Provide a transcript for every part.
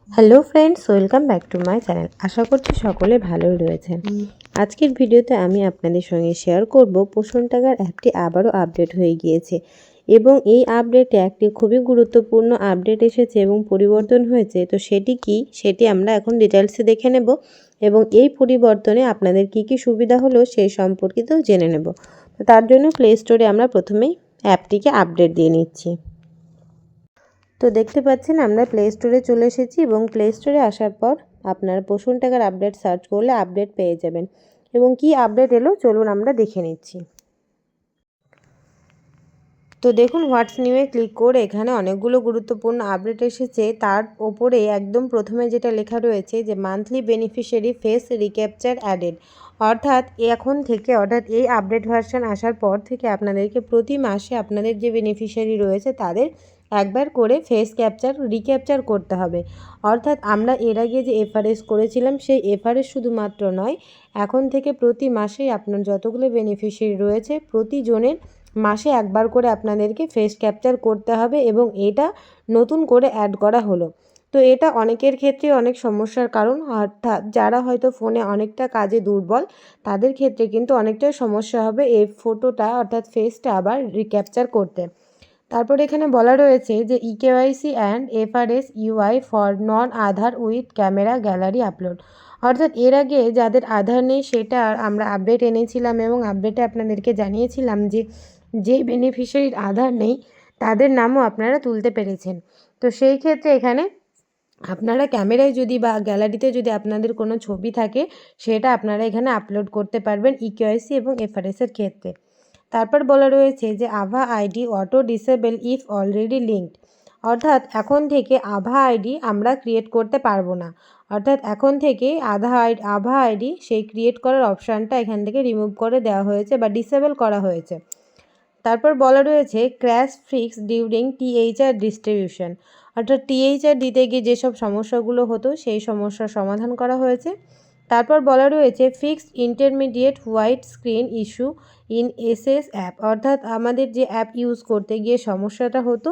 Hello friends, welcome back to my channel. আশা করছি সকলে ভালোই রয়েছেন। আজকের ভিডিওতে আমি আপনাদের সঙ্গে শেয়ার করব পোষণ টাকার অ্যাপটি আবারও আপডেট হয়ে গিয়েছে এবং এই আপডেটে একটি খুবই গুরুত্বপূর্ণ আপডেট এসেছে এবং পরিবর্তন হয়েছে। তো সেটি কি, সেটি আমরা এখন ডিটেলসে দেখে নেব এবং এই পরিবর্তনে আপনাদের কি কি সুবিধা হলো সেই সম্পর্কিতও জেনে নেব। তো তার জন্য প্লে স্টোরে আমরা প্রথমেই অ্যাপটিকে আপডেট দিয়ে নিচ্ছি। তো দেখতে পাচ্ছেন আমরা প্লে স্টোরে চলে এসেছি এবং প্লে স্টোরে আসার পর আপনারা পোষণ টাকার আপডেট সার্চ করলে আপডেট পেয়ে যাবেন এবং কি আপডেট এলো চলুন আমরা দেখে নিচ্ছি। তো দেখুন হোয়াটস নিউয়ে ক্লিক করে এখানে অনেকগুলো গুরুত্বপূর্ণ আপডেট এসেছে। তার ওপরে একদম প্রথমে যেটা লেখা রয়েছে যে monthly beneficiary face recapture added, অর্থাৎ এই আপডেট ভার্সন আসার পর থেকে আপনাদেরকে প্রতি মাসে আপনাদের যে বেনিফিশিয়ারি রয়েছে তাদের একবার করে ফেস রিক্যাপচার করতে হবে। অর্থাৎ আমরা এর আগে যে এফআরএস করেছিলাম সেই এফআরএস শুধুমাত্র নয়, এখন থেকে প্রতি মাসেই আপনার যতগুলো বেনিফিশিয়ারি রয়েছে প্রতিজনের মাসে একবার করে আপনাদেরকে ফেস ক্যাপচার করতে হবে এবং এটা নতুন করে অ্যাড করা হলো। তো এটা অনেকের ক্ষেত্রে অনেক সমস্যার কারণ, অর্থাৎ যারা হয়তো ফোনে অনেকটা কাজে দুর্বল তাদের ক্ষেত্রে কিন্তু অনেকটাই সমস্যা হবে এই ফটোটা অর্থাৎ ফেসটা আবার রিক্যাপচার করতে। তারপর এখানে বলা রয়েছে যে eKYC and FRS UI for non Aadhaar with camera gallery upload, অর্থাৎ এর আগে যাদের আধার নেই সেটা আমরা আপডেট এনেছিলাম এবং আপডেটে আপনাদেরকে জানিয়েছিলাম যে যেই বেনিফিশিয়ারির আধার নেই তাদের নামও আপনারা তুলতে পেরেছেন। তো সেই ক্ষেত্রে এখানে আপনারা ক্যামেরায় যদি বা গ্যালারিতে যদি আপনাদের কোনো ছবি থাকে সেটা আপনারা এখানে আপলোড করতে পারবেন ইকেওয়াইসি এবং এফআরএসের ক্ষেত্রে। তারপর বলা রয়েছে যে আভা ID auto disable if already linked, অর্থাৎ এখন থেকে আভা আইডি আমরা ক্রিয়েট করতে পারবো না। অর্থাৎ এখন থেকে আভা আইডি সেই ক্রিয়েট করার অপশানটা এখান থেকে রিমুভ করে দেওয়া হয়েছে বা ডিসেবল করা হয়েছে। তারপর বলা রয়েছে crash fix during THR distribution, অর্থাৎ টিএইচআর দিতে গিয়ে যেসব সমস্যাগুলো হতো সেই সমস্যার সমাধান করা হয়েছে। তারপর বলা রয়েছে fixed intermediate white screen issue in SS app, অর্থাৎ আমাদের যে অ্যাপ ইউজ করতে গিয়ে সমস্যাটা হতো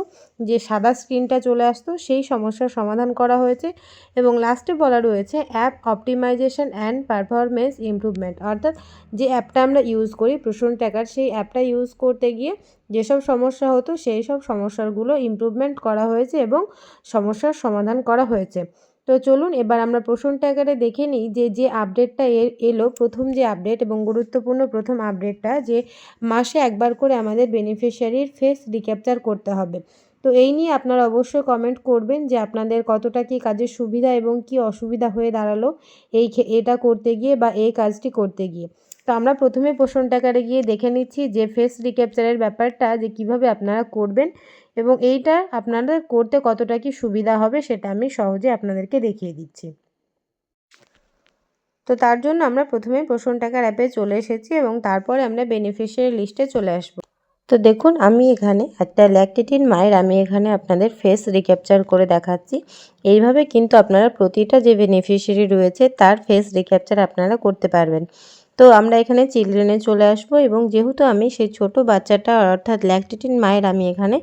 যে সাদা স্ক্রিনটা চলে আসতো সেই সমস্যার সমাধান করা হয়েছে। এবং লাস্টে বলা রয়েছে app optimisation and performance improvement, অর্থাৎ যে অ্যাপটা আমরা ইউজ করি পোষণ টাকার সেই অ্যাপটা ইউজ করতে গিয়ে যেসব সমস্যা হতো সেই সব সমস্যাগুলো ইমপ্রুভমেন্ট করা হয়েছে এবং সমস্যার সমাধান করা হয়েছে। তো চলুন এবার আমরা পোষণ ট্যাগারে দেখে নিই যে আপডেটটা এলো প্রথম যে আপডেট এবং গুরুত্বপূর্ণ প্রথম আপডেটটা যে মাসে একবার করে আমাদের বেনিফিশিয়ারির ফেস রিক্যাপচার করতে হবে। তো এই নিয়ে আপনারা অবশ্যই কমেন্ট করবেন যে আপনাদের কতটা কি কাজের সুবিধা এবং কি অসুবিধা হয়ে দাঁড়ালো এটা করতে গিয়ে বা এই কাজটি করতে গিয়ে। তো আমরা প্রথমে পোষণ ট্যাগারে গিয়ে দেখে নিচ্ছি যে ফেস রিক্যাপচারের ব্যাপারটা যে কিভাবে আপনারা করবেন এবং এইটা আপনাদের করতে কতটা কি সুবিধা হবে সেটা আমি সহজে আপনাদেরকে দেখিয়ে দিচ্ছি। তো তার জন্য আমরা প্রথমে পোষণ টাকার অ্যাপে চলে এসেছি এবং তারপরে আমরা বেনিফিশিয়ারি লিস্টে চলে আসব। তো দেখুন আমি এখানে একটা ল্যাকটেটিন মায়ের আমি এখানে আপনাদের ফেস রিক্যাপচার করে দেখাচ্ছি। এইভাবে কিন্তু আপনারা প্রতিটা যে বেনিফিশিয়ারি রয়েছে তার ফেস রিক্যাপচার আপনারা করতে পারবেন। তো আমরা এখানে চিলড্রেনে চলে আসব এবং যেহেতু আমি সেই ছোট বাচ্চাটা অর্থাৎ ল্যাকটেটিন মায়ের আমি এখানে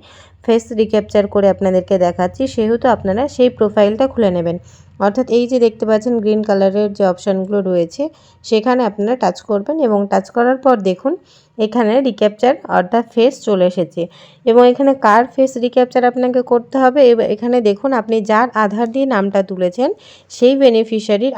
ফেস রিক্যাপচার করে আপনাদেরকে দেখাচ্ছি, সেহেতু আপনারা সেই প্রোফাইলটা খুলে নেবেন। অর্থাৎ এই যে দেখতে পাচ্ছেন গ্রিন কালারের যে অপশানগুলো রয়েছে সেখানে আপনারা টাচ করবেন এবং টাচ করার পর দেখুন এখানে রিক্যাপচার অর্থাৎ ফেস চলে এসেছে এবং এখানে কার ফেস রিক্যাপচার আপনাকে করতে হবে এখানে দেখুন আপনি যার আধার দিয়ে নামটা তুলেছেন সেই বেনিফিশিয়ারির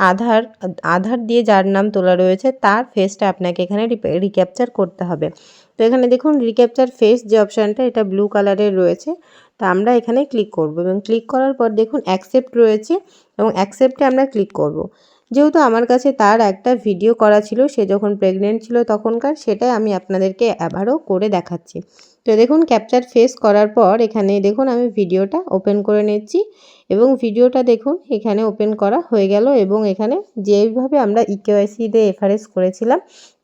আধার দিয়ে যার নাম তোলা রয়েছে তার ফেসটা আপনাকে এখানে রিক্যাপচার করতে হবে। তো এখানে দেখুন রিক্যাপচার ফেস যে অপশানটা এটা ব্লু কালারের রয়েছে, তো আমরা এখানে ক্লিক করব এবং ক্লিক করার পর দেখুন অ্যাকসেপ্ট রয়েছে এবং অ্যাকসেপ্টে আমরা ক্লিক করব। যেহেতু আমার কাছে তার একটা ভিডিও করা ছিল সে যখন প্রেগনেন্ট ছিল তখনকার, সেটাই আমি আপনাদেরকে আবারও করে দেখাচ্ছি। তো দেখুন ক্যাপচার ফেস করার পর এখানে দেখুন আমি ভিডিওটা ওপেন করে নিচ্ছি এবং ভিডিওটা দেখুন এখানে ওপেন করা হয়ে গেল এবং এখানে যেইভাবে আমরা ইকেওয়াইসিতে এফআরএস করেছিলাম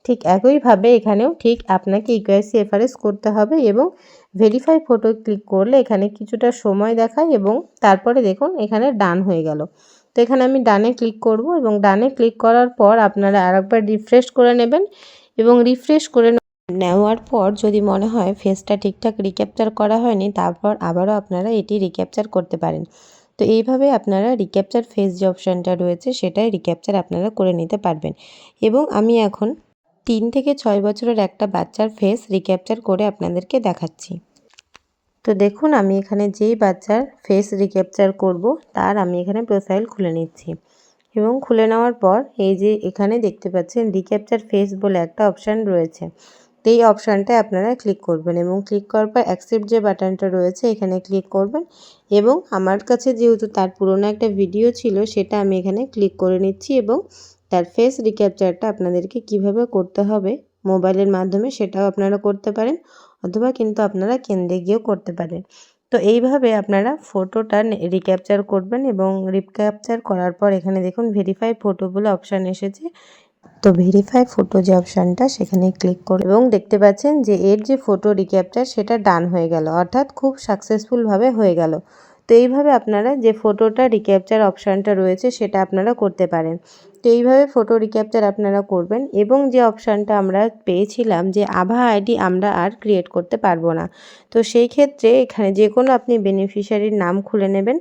ঠিক একইভাবে এখানেও ঠিক আপনাকে ইকেওয়াইসি এফআরএস করতে হবে এবং ভেরিফাই ফটো ক্লিক করলে এখানে কিছুটা সময় দেখায় এবং তারপরে দেখুন এখানে ডান হয়ে গেল। তো এখানে আমি ডানে ক্লিক করব এবং ডানে ক্লিক করার পর আপনারা আরেকবার রিফ্রেশ করে নেবেন এবং রিফ্রেশ করে নেওয়ার পর যদি মনে হয় ফেসটা ঠিকঠাক রিক্যাপচার করা হয়নি তারপর আবারও আপনারা এটি রিক্যাপচার করতে পারেন। তো এইভাবে আপনারা রিক্যাপচার ফেস যে অপশানটা রয়েছে সেটাই রিক্যাপচার আপনারা করে নিতে পারবেন। এবং আমি এখন 3 থেকে 6 বছরের একটা বাচ্চার ফেস রিক্যাপচার করে আপনাদেরকে দেখাচ্ছি। তো দেখুন আমি এখানে যেই বাচ্চার ফেস রিক্যাপচার করব তার আমি এখানে প্রোফাইল খুলে নিচ্ছি। এবং খুলে নেওয়ার পর এই যে এখানে দেখতে পাচ্ছেন রিক্যাপচার ফেস বলে একটা অপশান রয়েছে। তো এই অপশানটায় আপনারা ক্লিক করবেন এবং ক্লিক করার পর অ্যাকসেপ্ট যে বাটনটা রয়েছে এখানে ক্লিক করবেন। এবং আমার কাছে যেহেতু তার পুরনো একটা ভিডিও ছিল সেটা আমি এখানে ক্লিক করে নিচ্ছি এবং তার ফেস রিক্যাপচারটা আপনাদেরকে কিভাবে করতে হবে মোবাইলের মাধ্যমে সেটাও আপনারা করতে পারেন, অথবা কিন্তু আপনারা কেন্দ্রে গিয়েও করতে পারেন। তো এইভাবে আপনারা ফটোটা রিক্যাপচার করবেন এবং রিক্যাপচার করার পর এখানে দেখুন ভেরিফাই ফটো বলে অপশান এসেছে। তো ভেরিফাই ফটো যে অপশানটা সেখানে ক্লিক করুন এবং দেখতে পাচ্ছেন যে এর যে ফটো রিক্যাপচার সেটা ডান হয়ে গেল, অর্থাৎ খুব সাকসেসফুলভাবে হয়ে গেল। তো এইভাবে আপনারা যে ফটোটা রিক্যাপচার অপশানটা রয়েছে সেটা আপনারা করতে পারেন। তো এইভাবে ফটো রিক্যাপচার আপনারা করবেন এবং যে অপশানটা আমরা পেয়েছিলাম যে আভা আইডি আমরা আর ক্রিয়েট করতে পারবো না, তো সেই ক্ষেত্রে এখানে যে কোনো আপনি বেনিফিশিয়ারির নাম খুলে নেবেন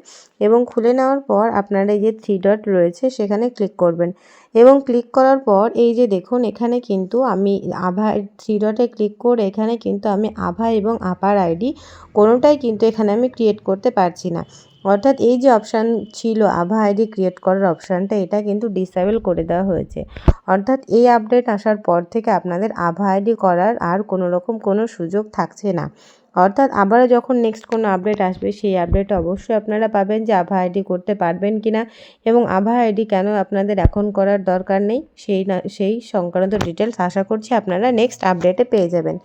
এবং খুলে নেওয়ার পর আপনারা এই যে 3 ডট রয়েছে সেখানে ক্লিক করবেন এবং ক্লিক করার পর এই যে দেখুন এখানে কিন্তু আমি আভা 3 ডটে ক্লিক করে এখানে কিন্তু আমি আভা এবং আপার আইডি কোনোটাই কিন্তু এখানে আমি ক্রিয়েট করতে পারছি না। অর্থাৎ এই যে অপশান ছিল আভা আইডি ক্রিয়েট করার অপশানটা এটা কিন্তু ডিসেবল করে দেওয়া হয়েছে। অর্থাৎ এই আপডেট আসার পর থেকে আপনাদের আভা আইডি করার আর কোনো রকম কোনো সুযোগ থাকছে না। অর্থাৎ আবারও যখন নেক্সট কোনো আপডেট আসবে সেই আপডেটে অবশ্যই আপনারা পাবেন যে আভা আইডি করতে পারবেন কিনা এবং আভা আইডি কেন আপনাদের এখন করার দরকার নেই সেই সংক্রান্ত ডিটেলস আশা করছি আপনারা নেক্সট আপডেটে পেয়ে যাবেন।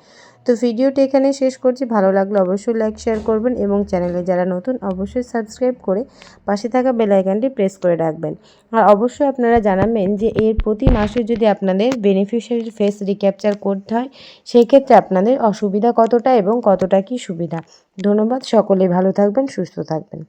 তো ভিডিওটি এখানে শেষ করছি। ভালো লাগলে অবশ্যই লাইক শেয়ার করবেন এবং চ্যানেলে যারা নতুন অবশ্যই সাবস্ক্রাইব করে পাশে থাকা বেল আইকনটি প্রেস করে রাখবেন। আর অবশ্যই আপনারা জানাবেন যে এর প্রতি মাসে যদি আপনাদের বেনিফিশিয়ারির ফেস রিক্যাপচার করতে হয় সেই ক্ষেত্রে আপনাদের অসুবিধা কতটা এবং কতটা কি সুবিধা। ধন্যবাদ, সকলে ভালো থাকবেন, সুস্থ থাকবেন।